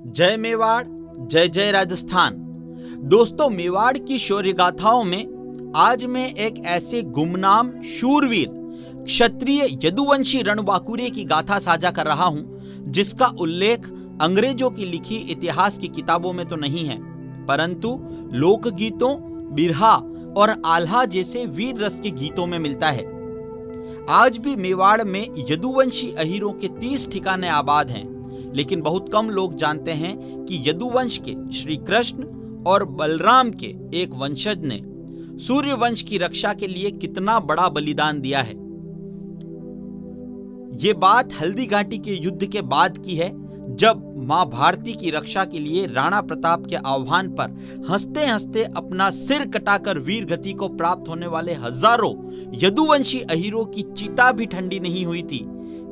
जय मेवाड़, जय जय राजस्थान। दोस्तों, मेवाड़ की शौर्य गाथाओं में आज मैं एक ऐसे गुमनाम शूरवीर क्षत्रिय यदुवंशी रणबांकुरे की गाथा साझा कर रहा हूं, जिसका उल्लेख अंग्रेजों की लिखी इतिहास की किताबों में तो नहीं है, परंतु लोकगीतों, बिरहा और आल्हा जैसे वीर रस के गीतों में मिलता है। आज भी मेवाड़ में यदुवंशी अहीरों के 30 ठिकाने आबाद हैं, लेकिन बहुत कम लोग जानते हैं कि यदुवंश के श्री कृष्ण और बलराम के एक वंशज ने सूर्यवंश की रक्षा के लिए कितना बड़ा बलिदान दिया है। ये बात हल्दी घाटी के युद्ध के बाद की है, जब मां भारती की रक्षा के लिए राणा प्रताप के आह्वान पर हंसते हंसते अपना सिर कटाकर वीर गति को प्राप्त होने वाले हजारों यदुवंशी अहीरों की चिता भी ठंडी नहीं हुई थी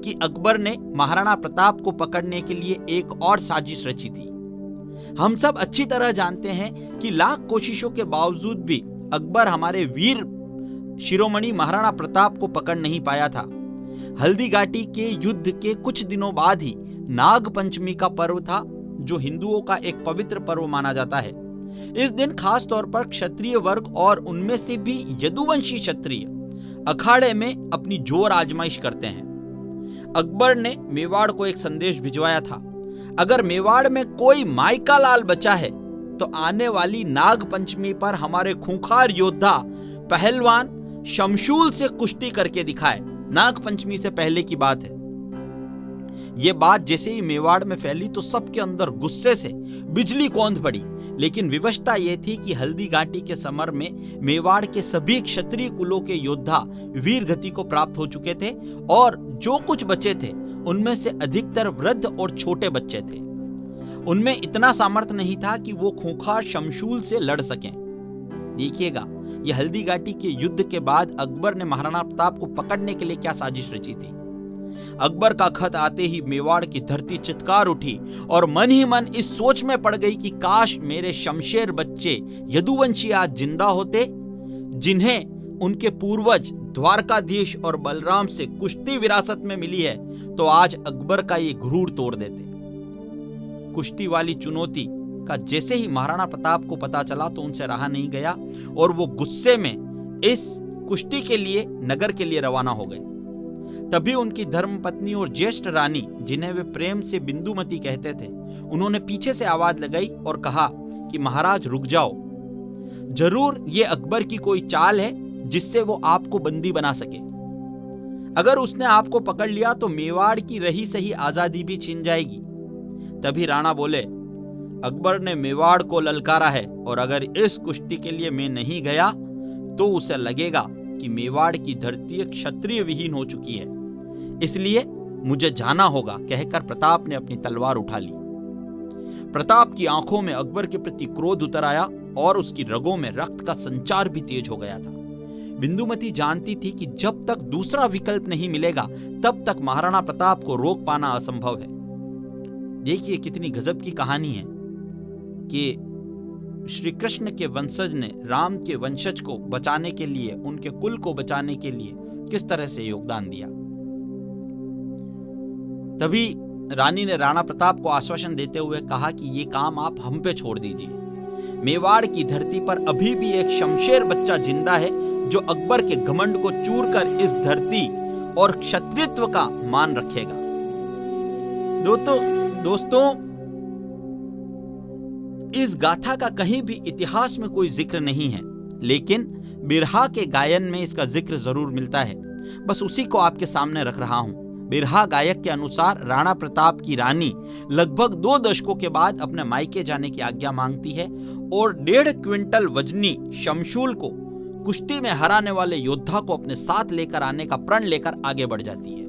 कि अकबर ने महाराणा प्रताप को पकड़ने के लिए एक और साजिश रची थी। हम सब अच्छी तरह जानते हैं कि लाख कोशिशों के बावजूद भी अकबर हमारे वीर शिरोमणि महाराणा प्रताप को पकड़ नहीं पाया था। हल्दी घाटी के युद्ध के कुछ दिनों बाद ही नाग पंचमी का पर्व था, जो हिंदुओं का एक पवित्र पर्व माना जाता है। इस दिन खास तौर पर क्षत्रिय वर्ग और उनमें से भी यदुवंशी क्षत्रिय अखाड़े में अपनी जोर आजमाइश करते हैं। अकबर ने मेवाड़ को एक संदेश भिजवाया था, अगर मेवाड़ में कोई माइका लाल बचा है तो आने वाली नाग पंचमी पर हमारे खूंखार योद्धा पहलवान शमशूल से कुश्ती करके दिखाए। नाग पंचमी से पहले की बात है। यह बात जैसे ही मेवाड़ में फैली तो सबके अंदर गुस्से से बिजली कौंध पड़ी, लेकिन विवशता यह थी कि हल्दी घाटी के समर में मेवाड़ के सभी क्षत्रिय कुलों के योद्धा वीर गति को प्राप्त हो चुके थे और जो कुछ बचे थे उनमें से अधिकतर वृद्ध और छोटे बच्चे थे। उनमें इतना सामर्थ्य नहीं था कि वो खूंखार शमशूल से लड़ सकें। देखिएगा, यह हल्दी घाटी के युद्ध के बाद अकबर ने महाराणा प्रताप को पकड़ने के लिए क्या साजिश रची थी। अकबर का खत आते ही मेवाड़ की धरती चित्कार उठी और मन ही मन इस सोच में पड़ गई कि काश मेरे शमशेर बच्चे यदुवंशी आज जिंदा होते, जिन्हें उनके पूर्वज द्वारकाधीश और बलराम से कुश्ती विरासत में मिली है, तो आज अकबर का ये गुरूर तोड़ देते। कुश्ती वाली चुनौती का जैसे ही महाराणा प्रताप को पता चला तो उनसे रहा नहीं गया और वो गुस्से में इस कुश्ती के लिए नगर के लिए रवाना हो गए। तभी उनकी धर्मपत्नी और ज्येष्ठ रानी, जिन्हें वे प्रेम से बिंदुमती कहते थे, उन्होंने पीछे से आवाज लगाई और कहा कि महाराज रुक जाओ, जरूर ये अकबर की कोई चाल है जिससे वो आपको बंदी बना सके। अगर उसने आपको पकड़ लिया तो मेवाड़ की रही सही आजादी भी छीन जाएगी। तभी राणा बोले, अकबर ने मेवाड़ को ललकारा है और अगर इस कुश्ती के लिए मैं नहीं गया तो उसे लगेगा कि मेवाड़ की धरती क्षत्रिय विहीन हो चुकी है, इसलिए मुझे जाना होगा, कहकर प्रताप ने अपनी तलवार उठा ली। प्रताप की आंखों में अकबर के प्रति क्रोध उतर आया और उसकी रगों में रक्त का संचार भी तेज हो गया था। बिंदुमती जानती थी कि जब तक दूसरा विकल्प नहीं मिलेगा तब तक महाराणा प्रताप को रोक पाना असंभव है। देखिए कितनी गजब की कहानी है कि श्री कृष्ण के वंशज ने राम के वंशज को बचाने के लिए, उनके कुल को बचाने के लिए किस तरह से योगदान दिया। तभी रानी ने राणा प्रताप को आश्वासन देते हुए कहा कि ये काम आप हम पे छोड़ दीजिए। मेवाड़ की धरती पर अभी भी एक शमशेर बच्चा जिंदा है जो अकबर के घमंड को चूर कर इस धरती और क्षत्रित्व का मान रखेगा। दोस्तों, इस गाथा का कहीं भी इतिहास में कोई जिक्र नहीं है, लेकिन बिरहा के गायन में इसका जिक्र जरूर मिलता है। बस उसी को आपके सामने रख रहा हूं। बिरहा गायक के अनुसार राणा प्रताप की रानी लगभग 2 दशकों के बाद अपने मायके जाने की आज्ञा मांगती है और 1.5 क्विंटल वजनी शमशूल को कुश्ती में हराने वाले योद्धा को अपने साथ लेकर आने का प्रण लेकर आगे बढ़ जाती है।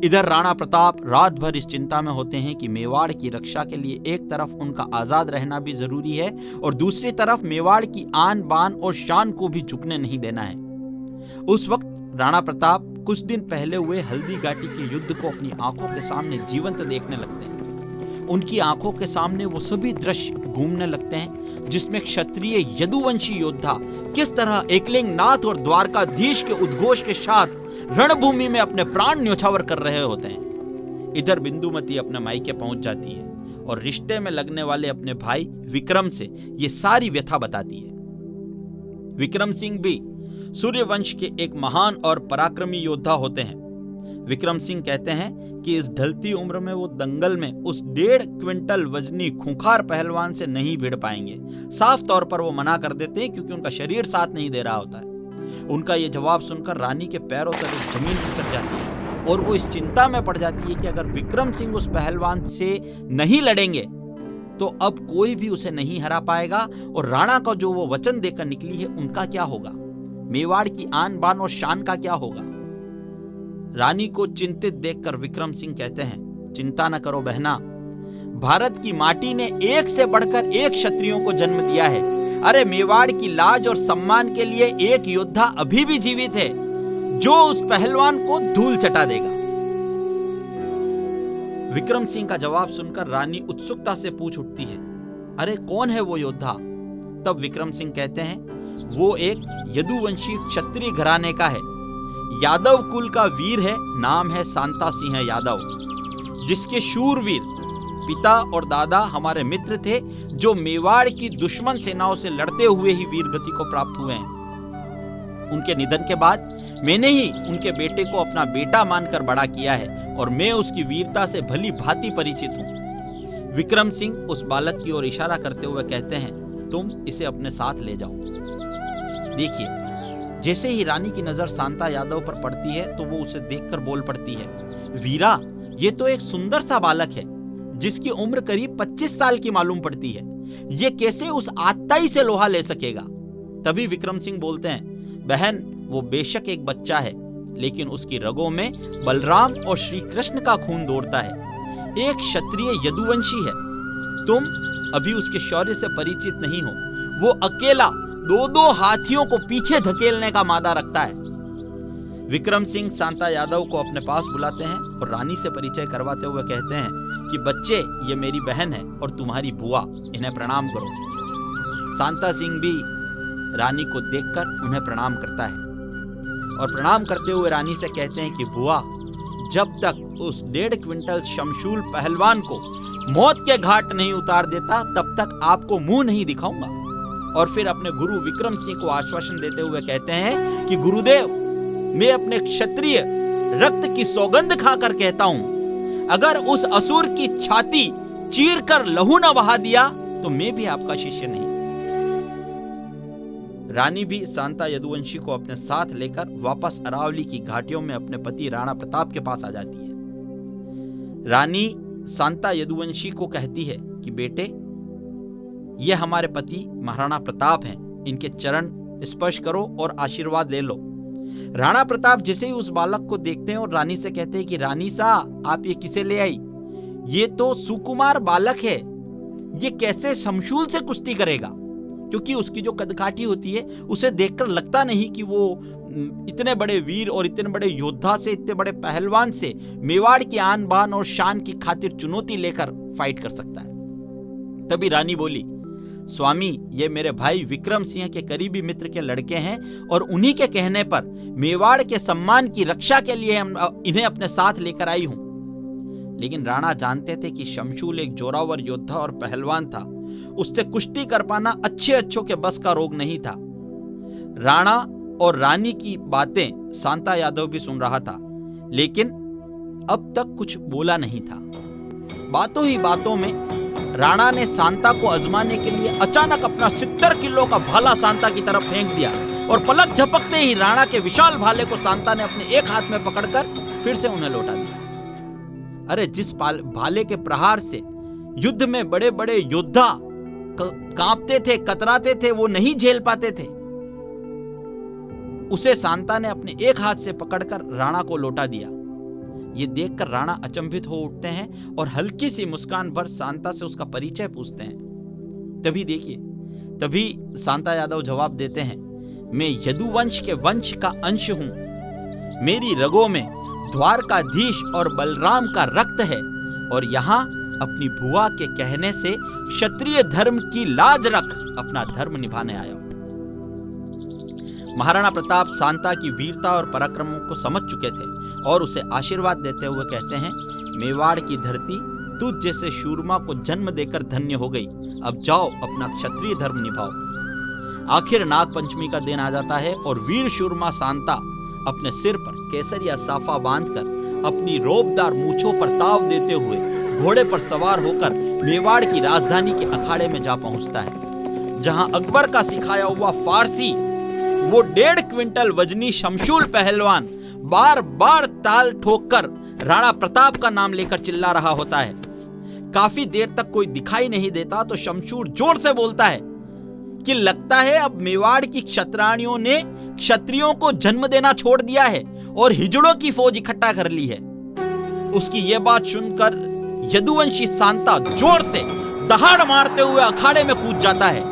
इधर राणा प्रताप रात भर इस चिंता में होते हैं कि मेवाड़ की रक्षा के लिए एक तरफ उनका आजाद रहना भी जरूरी है और दूसरी तरफ मेवाड़ की आन बान और शान को भी झुकने नहीं देना है। उस वक्त राणा प्रताप कुछ दिन पहले हुए हल्दी घाटी के युद्ध को अपनी आंखों के सामने जीवंत देखने लगते हैं। उनकी आंखों के सामने वो सभी दृश्य घूमने लगते हैं जिसमें क्षत्रिय यदुवंशी योद्धा किस तरह एकलिंग नाथ और द्वारकाधीश के उद्घोष के साथ रणभूमि में अपने प्राण न्योछावर कर रहे होते हैं। इधर बिंदुमती अपने मायके पहुंच जाती है और रिश्ते में लगने वाले अपने भाई विक्रम से ये सारी व्यथा बताती है। विक्रम सिंह भी सूर्यवंश के एक महान और पराक्रमी योद्धा होते हैं। विक्रम सिंह कहते हैं कि इस ढलती उम्र में वो दंगल में उस 1.5 क्विंटल वजनी खूंखार पहलवान से नहीं भिड़ पाएंगे। साफ तौर पर वो मना कर देते हैं क्योंकि उनका शरीर साथ नहीं दे रहा होता है। उनका ये जवाब सुनकर रानी के पैरों तले जमीन खिसक जाती है और वो इस चिंता में पड़ जाती है कि अगर विक्रम सिंह उस पहलवान से नहीं लड़ेंगे तो अब कोई भी उसे नहीं हरा पाएगा और राणा का जो वो वचन देकर निकली है उनका क्या होगा, मेवाड़ की आन बान और शान का क्या होगा। रानी को चिंतित देखकर विक्रम सिंह कहते हैं, चिंता न करो बहना, भारत की माटी ने एक से बढ़कर एक क्षत्रियों को जन्म दिया है। अरे मेवाड़ की लाज और सम्मान के लिए एक योद्धा अभी भी जीवित है जो उस पहलवान को धूल चटा देगा। विक्रम सिंह का जवाब सुनकर रानी उत्सुकता से पूछ उठती है, अरे कौन है वो योद्धा? तब विक्रम सिंह कहते हैं, वो एक यदुवंशी क्षत्रिय घराने का है, यादव कुल का वीर है, नाम है सांता सिंह यादव, जिसके शूरवीर पिता और दादा हमारे मित्र थे जो मेवाड़ की दुश्मन सेनाओं से लड़ते हुए ही वीरगति को प्राप्त हुए हैं। उनके निधन के बाद मैंने ही उनके बेटे को अपना बेटा मानकर बड़ा किया है और मैं उसकी वीरता से भली भांति परिचित हूं। विक्रम सिंह उस बालक की ओर इशारा करते हुए कहते हैं, तुम इसे अपने साथ ले जाओ। देखिए, जैसे ही रानी की नजर सांता यादव पर पड़ती है तो वो उसे देखकर बोल पड़ती है, वीरा, ये तो एक सुंदर सा बालक है जिसकी उम्र करीब 25 साल की मालूम पड़ती है। ये कैसे उस आत्ताई से लोहा ले सकेगा? तभी विक्रम सिंह बोलते हैं, बहन, वो बेशक एक बच्चा है लेकिन उसकी रगों में बलराम और श्री कृष्ण का खून दौड़ता है। एक क्षत्रिय यदुवंशी है। तुम अभी उसके शौर्य से परिचित नहीं हो। वो अकेला 2-2 हाथियों को पीछे धकेलने का मादा रखता है। विक्रम सिंह सांता यादव को अपने पास बुलाते हैं और रानी से परिचय करवाते हुए कहते हैं कि बच्चे, ये मेरी बहन है और तुम्हारी बुआ, इन्हें प्रणाम करो। सांता सिंह भी रानी को देखकर उन्हें प्रणाम करता है और प्रणाम करते हुए रानी से कहते हैं कि बुआ, जब तक उस 1.5 क्विंटल शमशूल पहलवान को मौत के घाट नहीं उतार देता तब तक आपको मुंह नहीं दिखाऊंगा। और फिर अपने गुरु विक्रम सिंह को आश्वासन देते हुए कहते हैं कि गुरुदेव, मैं अपने क्षत्रिय रक्त की सौगंध खाकर कहता हूं, अगर उस असुर की छाती चीर कर लहू न बहा दिया तो मैं भी आपका शिष्य नहीं। रानी भी सांता यदुवंशी को अपने साथ लेकर वापस अरावली की घाटियों में अपने पति राणा प्रताप के पास आ जाती है। रानी सांता यदुवंशी को कहती है कि बेटे, ये हमारे पति महाराणा प्रताप हैं, इनके चरण स्पर्श करो और आशीर्वाद ले लो। राणा प्रताप जैसे ही उस बालक को देखते हैं और रानी से कहते हैं कि रानी सा, आप ये किसे ले आई? ये तो सुकुमार बालक है, ये कैसे शमशूल से कुश्ती करेगा? क्योंकि उसकी जो कदकाठी होती है उसे देखकर लगता नहीं कि वो इतने बड़े वीर और इतने बड़े योद्धा से, इतने बड़े पहलवान से मेवाड़ की आन बान और शान की खातिर चुनौती लेकर फाइट कर सकता है। तभी रानी बोली, स्वामी, ये मेरे भाई विक्रम सिंह के करीबी मित्र के लड़के हैं और उन्हीं के कहने पर मेवाड़ के सम्मान की रक्षा के लिए इन्हें अपने साथ लेकर आई हूं। लेकिन राणा जानते थे कि शमशूल एक जोरावर योद्धा और पहलवान था, उससे कुश्ती कर पाना अच्छों के बस का रोग नहीं था। राणा और रानी की बातें सांता यादव भी सुन रहा था, लेकिन अब तक कुछ बोला नहीं था। बातों ही बातों में राणा ने सांता को आजमाने के लिए अचानक अपना 70 किलो का भाला सांता की तरफ फेंक दिया और पलक झपकते ही राणा के विशाल भाले को सांता ने अपने एक हाथ में पकड़कर फिर से उन्हें लौटा दिया। अरे, जिस भाले के प्रहार से युद्ध में बड़े बड़े योद्धा कांपते थे, कतराते थे, वो नहीं झेल पाते थे, उसे सांता ने अपने एक हाथ से पकड़कर राणा को लौटा दिया। ये देखकर राणा अचंभित हो उठते हैं और हल्की सी मुस्कान भर सांता से उसका परिचय पूछते हैं। तभी सांता यादव जवाब देते हैं, मैं यदुवंश के वंश का अंश हूं, मेरी रगों में द्वारकाधीश और बलराम का रक्त है और यहाँ अपनी बुआ के कहने से क्षत्रिय धर्म की लाज रख अपना धर्म निभाने आया हूं। महाराणा प्रताप सांता की वीरता और पराक्रमों को समझ चुके थे और उसे आशीर्वाद देते हुए कहते हैं, मेवाड़ की धरती तुझ जैसे शूरमा को जन्म देकर धन्य हो गई। अब जाओ अपना क्षत्रिय धर्म निभाओ। आखिर नाग पंचमी का दिन आ जाता है और वीर शूरमा सांता अपने सिर पर केसरिया साफा बांधकर अपनी रोबदार मूंछों पर ताव देते हुए घोड़े पर सवार होकर मेवाड़ की राजधानी के अखाड़े में जा पहुंचता है, जहां अकबर का सिखाया हुआ फारसी वो 1.5 क्विंटल वजनी शमशूल पहलवान बार बार ताल ठोककर राणा प्रताप का नाम लेकर चिल्ला रहा होता है। काफी देर तक कोई दिखाई नहीं देता तो शमशूर जोर से बोलता है कि लगता है अब मेवाड़ की क्षत्राणियों ने क्षत्रियों को जन्म देना छोड़ दिया है और हिजड़ों की फौज इकट्ठा कर ली है। उसकी यह बात सुनकर यदुवंशी सांता जोर से दहाड़ मारते हुए अखाड़े में कूद जाता है।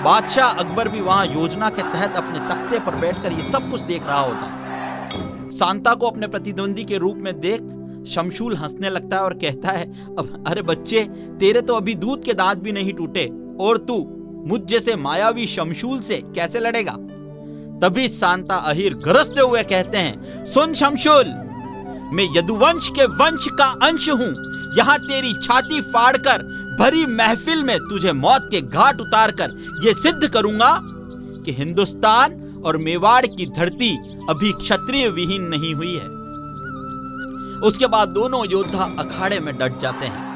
बादशाह अकबर भी वहां योजना के तहत अपने तख्ते पर बैठकर ये सब कुछ देख रहा होता है। सांता को अपने प्रतिद्वंदी के रूप में देख शमशूल हंसने लगता है और कहता है, अब अरे बच्चे, तेरे तो अभी दूध के दांत भी नहीं टूटे और तू मुझ जैसे मायावी शमशूल से कैसे लड़ेगा। तभी सांता अहीर गरजते हुए कहते हैं, सुन शमशूल, मैं यदुवंश के वंश का अंश हूं। यहां तेरी छाती फाड़कर भरी महफिल में तुझे मौत के घाट उतारकर यह सिद्ध करूंगा कि हिंदुस्तान और मेवाड़ की धरती अभी क्षत्रिय विहीन नहीं हुई है। उसके बाद दोनों योद्धा अखाड़े में डट जाते हैं।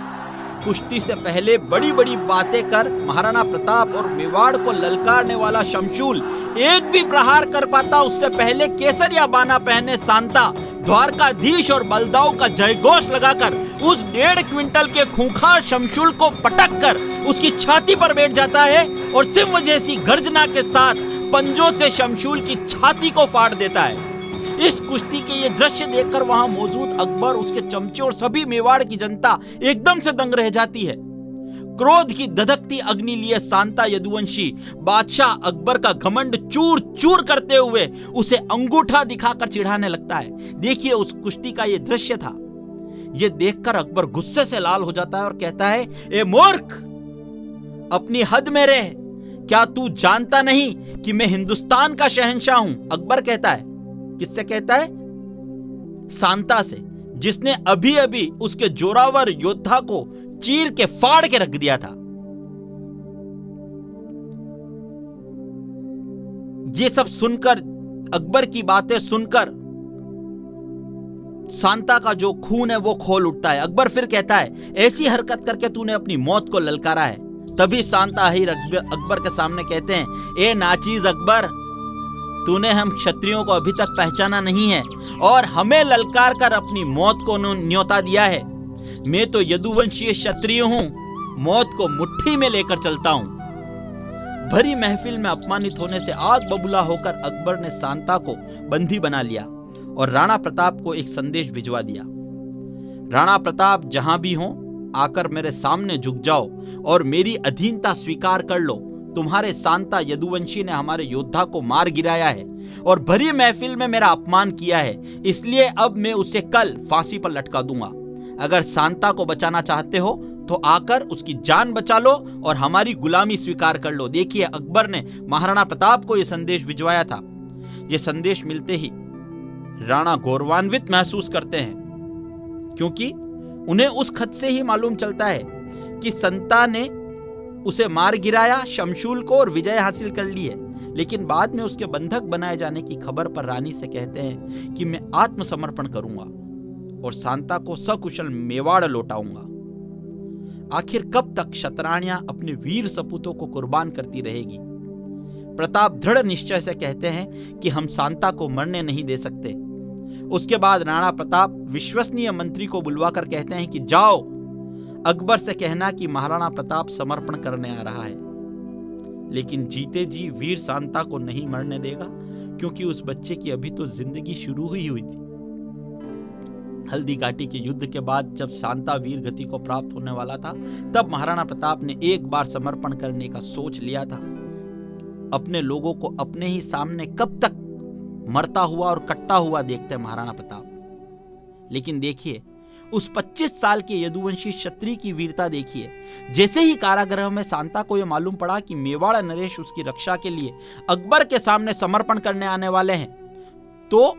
कुश्ती से पहले बड़ी बड़ी बातें कर महाराणा प्रताप और मेवाड़ को ललकारने वाला शमशूल एक भी प्रहार कर पाता उससे पहले केसरिया बाना पहने सांता द्वारकाधीश और बलदाऊ का जयघोष लगाकर उस 1.5 क्विंटल के खूंखार शमशूल को पटक कर उसकी छाती पर बैठ जाता है और सिंह जैसी गर्जना के साथ पंजों से शमशूल की छाती को फाड़ देता है। इस कुश्ती के ये दृश्य देखकर वहां मौजूद अकबर, उसके चमचे और सभी मेवाड़ की जनता एकदम से दंग रह जाती है। क्रोध की धधकती अग्नि लिए सांता यदुवंशी बादशाह अकबर का घमंड चूर चूर करते हुए उसे अंगूठा दिखाकर चिढ़ाने लगता है। देखिए उस कुश्ती का ये दृश्य था। ये देखकर अकबर गुस्से से लाल हो जाता है और कहता है, ए मूर्ख, अपनी हद में रह। क्या तू जानता नहीं कि मैं हिंदुस्तान का शहंशाह हूं? अकबर कहता है। किससे कहता है? सांता से, जिसने अभी अभी उसके जोरावर योद्धा को चीर के फाड़ के रख दिया था। ये सब सुनकर, अकबर की बातें सुनकर सांता का जो खून है वो खोल उठता है। अकबर फिर कहता है, ऐसी हरकत करके तूने अपनी मौत को ललकारा है। तभी सांता ही अकबर के सामने कहते हैं, ए नाचीज अकबर, तूने हम क्षत्रियों को अभी तक पहचाना नहीं है और हमें ललकार कर अपनी मौत को न्योता दिया है। मैं तो यदुवंशीय क्षत्रिय हूं, मौत को मुट्ठी में लेकर चलता हूं। भरी महफिल में अपमानित होने से आग बबूला होकर अकबर ने सांता को बंदी बना लिया और राणा प्रताप को एक संदेश भिजवा दिया। राणा प्रताप, जहां भी हो आकर मेरे सामने झुक जाओ और मेरी अधीनता स्वीकार कर लो। तुम्हारे सांता यदुवंशी ने हमारे योद्धा को मार गिराया है और भरी महफिल में मेरा अपमान किया है, इसलिए अब मैं उसे कल फांसी पर लटका दूंगा। अगर सांता को बचाना चाहते हो तो आकर उसकी जान बचा लो और हमारी गुलामी स्वीकार कर लो। देखिए अकबर ने महाराणा प्रताप को यह संदेश भिजवाया था। यह संदेश मिलते ही राणा गौरवान्वित महसूस करते हैं, क्योंकि उन्हें उस खत से ही मालूम चलता है कि संता ने उसे मार गिराया, शमशूल को, और विजय हासिल कर ली है। लेकिन बाद में उसके बंधक बनाए जाने की खबर पर रानी से कहते हैं कि मैं आत्मसमर्पण करूंगा और सांता को सकुशल मेवाड़ लौटाऊंगा। आखिर कब तक क्षत्राणियां अपने वीर सपूतों को कुर्बान करती रहेगी? प्रताप दृढ़ निश्चय से कहते हैं कि हम सांता को मरने नहीं दे सकते। उसके बाद राणा प्रताप विश्वसनीय मंत्री को बुलवाकर कहते हैं कि जाओ अकबर से कहना कि महाराणा प्रताप समर्पण करने आ रहा है, लेकिन जीते जी वीर सांता को नहीं मरने देगा, क्योंकि उस बच्चे की अभी तो जिंदगी शुरू हुई थी। हल्दी घाटी के युद्ध के बाद जब सांता वीर गति को प्राप्त होने वाला था, तब महाराणा प्रताप ने एक बार समर्पण करने का सोच लिया था। अपने लोगों को अपने ही सामने कब तक मरता हुआ और कटता हुआ देखते महाराणा प्रताप। लेकिन देखिए उस 25 साल के यदुवंशी क्षत्रिय की वीरता देखिए। जैसे ही कारागृह में सांता को यह मालूम पड़ा कि मेवाड़ नरेश उसकी रक्षा के लिए अकबर के सामने समर्पण करने आने वाले हैं, तो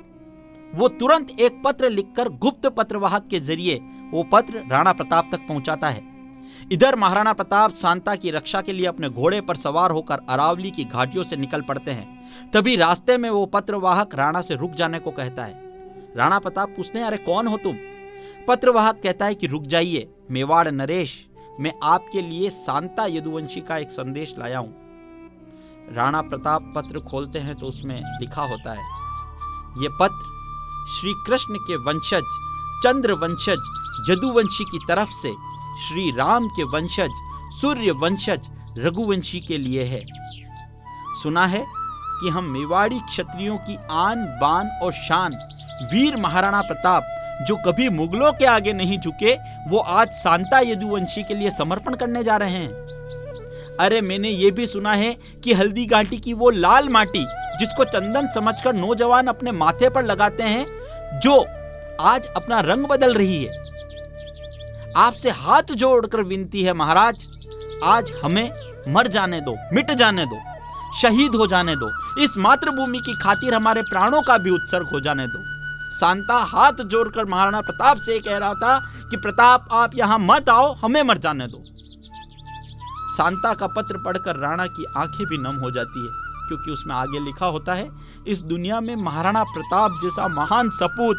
वो तुरंत एक पत्र लिखकर गुप्त पत्रवाहक के जरिए वो पत्र राणा प्रताप तक पहुंचाता है। इधर महाराणा प्रताप सांता की रक्षा के लिए अपने घोड़े पर सवार होकर अरावली की घाटियों से निकल पड़ते हैं। तभी रास्ते में वो पत्रवाहक राणा से रुक जाने को कहता है। राणा प्रताप पूछते हैं, अरे कौन हो तुम? पत्रवाहक कहता है कि रुक जाइए मेवाड़ नरेश, मैं आपके लिए सांता यदुवंशी का एक संदेश लाया हूं। राणा प्रताप पत्र खोलते हैं तो उसमें लिखा होता है, यह पत्र श्री कृष्ण के वंशज चंद्र वंशज यदुवंशी की तरफ से श्री राम के वंशज सूर्य वंशज रघुवंशी के लिए है। सुना है कि हम मेवाड़ी क्षत्रियों की आन बान और शान वीर महाराणा प्रताप जो कभी मुगलों के आगे नहीं झुके, वो आज सांता यदुवंशी के लिए समर्पण करने जा रहे हैं। अरे मैंने ये भी सुना है कि हल्दी घाटी की वो लाल माटी जिसको चंदन समझकर नौजवान अपने माथे पर लगाते हैं, जो आज अपना रंग बदल रही है। आपसे हाथ जोड़कर विनती है महाराज, आज हमें मर जाने दो, मिट जाने दो, शहीद हो जाने दो, इस मातृभूमि की खातिर हमारे प्राणों का भी उत्सर्ग हो जाने दो। सांता हाथ जोड़कर महाराणा प्रताप से कह रहा था कि प्रताप आप यहां मत आओ, हमें मर जाने दो। सांता का पत्र पढ़कर राणा की आंखें भी नम हो जाती है, क्योंकि उसमें आगे लिखा होता है, इस दुनिया में महाराणा प्रताप जैसा महान सपूत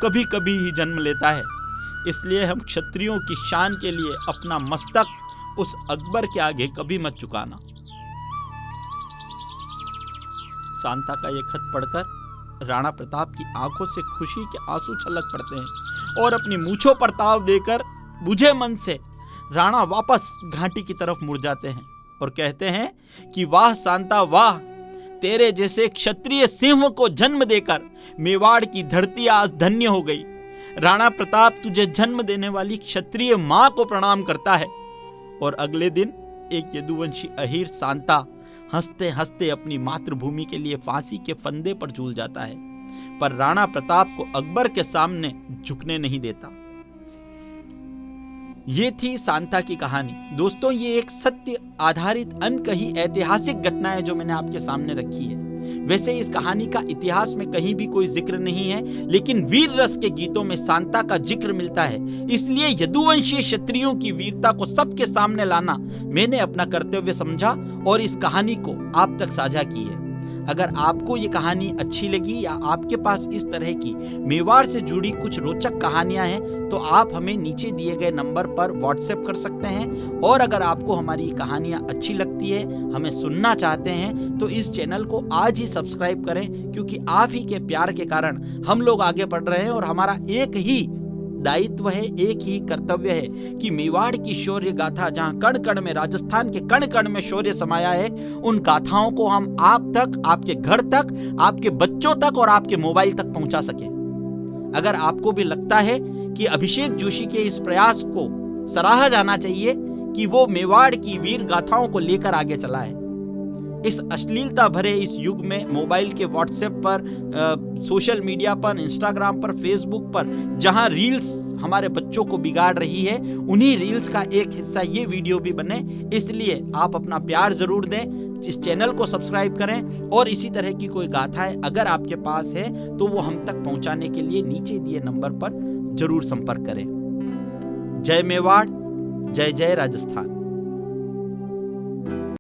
कभी कभी ही जन्म लेता है, इसलिए हम क्षत्रियों की शान के लिए अपना मस्तक उस अकबर के आगे कभी मत झुकाना। सांता का यह खत पढ़कर राणा प्रताप की आंखों से खुशी के आंसू छलक पड़ते हैं और अपनी मूंछों पर ताव देकर बुझे मन से राणा वापस घाटी की तरफ मुड़ जाते हैं और कहते हैं कि वाह सांता वाह, तेरे जैसे क्षत्रिय सिंह को जन्म देकर मेवाड़ की धरती आज धन्य हो गई। राणा प्रताप तुझे जन्म देने वाली क्षत्रिय मां को प्रणाम करता है। और अगले दिन एक यदुवंशी अहीर सांता हंसते हंसते अपनी मातृभूमि के लिए फांसी के फंदे पर झूल जाता है, पर राणा प्रताप को अकबर के सामने झुकने नहीं देता। ये थी सांता की कहानी। दोस्तों, ये एक सत्य आधारित अनकही ऐतिहासिक घटना है जो मैंने आपके सामने रखी है। वैसे इस कहानी का इतिहास में कहीं भी कोई जिक्र नहीं है, लेकिन वीर रस के गीतों में सांता का जिक्र मिलता है। इसलिए यदुवंशी क्षत्रियों की वीरता को सबके सामने लाना मैंने अपना कर्तव्य समझा और इस कहानी को आप तक साझा की है। अगर आपको ये कहानी अच्छी लगी या आपके पास इस तरह की मेवाड़ से जुड़ी कुछ रोचक कहानियां हैं, तो आप हमें नीचे दिए गए नंबर पर व्हाट्सएप कर सकते हैं। और अगर आपको हमारी कहानियां अच्छी लगती है, हमें सुनना चाहते हैं, तो इस चैनल को आज ही सब्सक्राइब करें, क्योंकि आप ही के प्यार के कारण हम लोग आगे बढ़ रहे हैं। और हमारा एक ही दायित्व है, एक ही कर्तव्य है कि मेवाड़ की शौर्य गाथा, जहां कण कण में, राजस्थान के कण कण में शौर्य समाया है, उन गाथाओं को हम आप तक, आपके घर तक, आपके बच्चों तक और आपके मोबाइल तक पहुंचा सकें। अगर आपको भी लगता है कि अभिषेक जोशी के इस प्रयास को सराहा जाना चाहिए कि वो मेवाड़ की वीर गाथाओं को लेकर आगे चला है, इस अश्लीलता भरे इस युग में मोबाइल के व्हाट्सएप पर, सोशल मीडिया पर, इंस्टाग्राम पर, फेसबुक पर जहां रील्स हमारे बच्चों को बिगाड़ रही है, उन्हीं रील्स का एक हिस्सा ये वीडियो भी बने। इसलिए आप अपना प्यार जरूर दें, इस चैनल को सब्सक्राइब करें और इसी तरह की कोई गाथाएं अगर आपके पास है तो वो हम तक पहुंचाने के लिए नीचे दिए नंबर पर जरूर संपर्क करें। जय मेवाड़, जय जय राजस्थान।